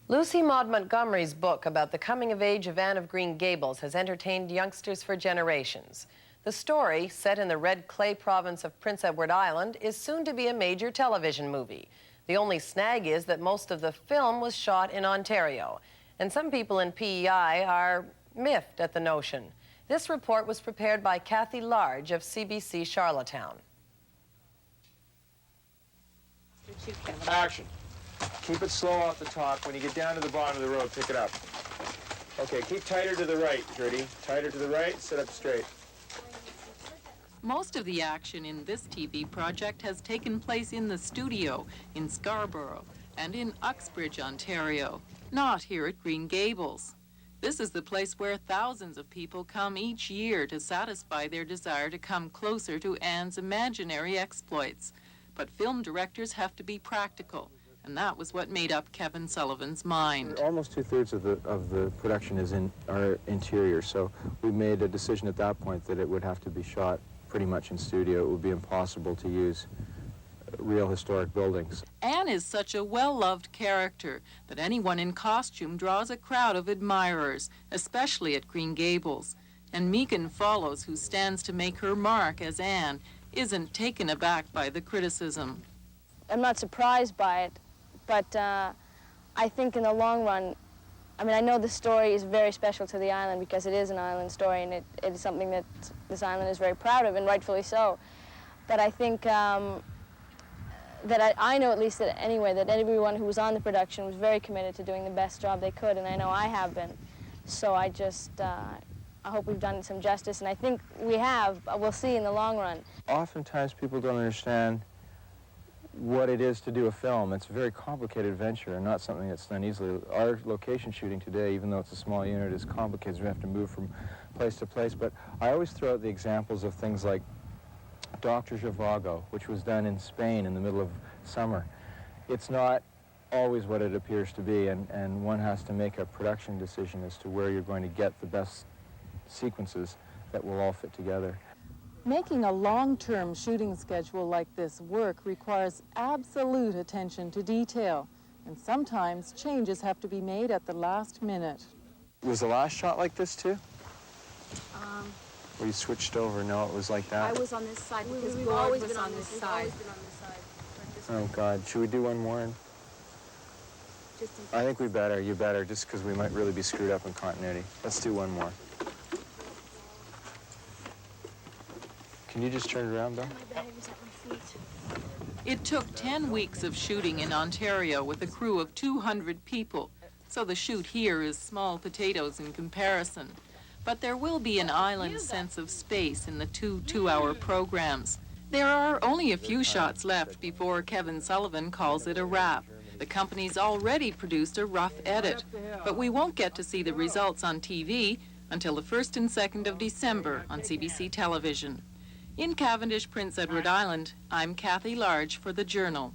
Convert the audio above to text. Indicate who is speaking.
Speaker 1: Lucy Maud Montgomery's book about the coming-of-age of Anne of Green Gables has entertained youngsters for generations. The story, set in the red clay province of Prince Edward Island, is soon to be a major television movie. The only snag is that most of the film was shot in Ontario, and some people in PEI are miffed at the notion. This report was prepared by Kathy Large of CBC Charlottetown.
Speaker 2: Action. Keep it slow off the top. When you get down to the bottom of the road, pick it up. Okay, keep tighter to the right, Gertie. Tighter to the right, sit up straight.
Speaker 3: Most of the action in this TV project has taken place in the studio, in Scarborough, and in Uxbridge, Ontario, not here at Green Gables. This is the place where thousands of people come each year to satisfy their desire to come closer to Anne's imaginary exploits. But film directors have to be practical, and that was what made up Kevin Sullivan's mind.
Speaker 2: Almost two-thirds of the production is in our interior, so we made a decision at that point that it would have to be shot pretty much in studio. It would be impossible to use real historic buildings.
Speaker 3: Anne is such a well-loved character that anyone in costume draws a crowd of admirers, especially at Green Gables. And Megan Follows, who stands to make her mark as Anne, isn't taken aback by the criticism.
Speaker 4: I'm not surprised by it, but I think in the long run, I mean, I know the story is very special to the island because it is an island story, and it is something that this island is very proud of, and rightfully so. But I think that I know, at least that anyway, that everyone who was on the production was very committed to doing the best job they could, and I know I have been. So I just, I hope we've done it some justice, and I think we have. We'll see in the long run.
Speaker 2: Oftentimes people don't understand what it is to do a film. It's a very complicated venture and not something that's done easily. Our location shooting today, even though it's a small unit, is complicated. We have to move from place to place. But I always throw out the examples of things like Dr. Zhivago, which was done in Spain in the middle of summer. It's not always what it appears to be, and one has to make a production decision as to where you're going to get the best sequences that will all fit together.
Speaker 5: Making a long-term shooting schedule like this work requires absolute attention to detail, and sometimes changes have to be made at the last minute.
Speaker 2: Was the last shot like this too? Where you switched over? No, it was like that?
Speaker 6: I was on this side because
Speaker 4: We've
Speaker 6: Gord
Speaker 4: always
Speaker 6: was
Speaker 4: been
Speaker 6: on this side.
Speaker 4: We've always been on this side. Like this
Speaker 2: Oh
Speaker 4: way.
Speaker 2: God, should we do one more?
Speaker 6: Just in
Speaker 2: I think we better, you better, just because we might really be screwed up in continuity. Let's do one more. Can you just turn it around, Bill?
Speaker 6: My bag is at my feet.
Speaker 3: It took 10 weeks of shooting in Ontario with a crew of 200 people, so the shoot here is small potatoes in comparison. But there will be an island sense of space in the two-hour programs. There are only a few shots left before Kevin Sullivan calls it a wrap. The company's already produced a rough edit, but we won't get to see the results on TV until the 1st and 2nd of December on CBC television. In Cavendish, Prince Edward Island, I'm Kathy Large for The Journal.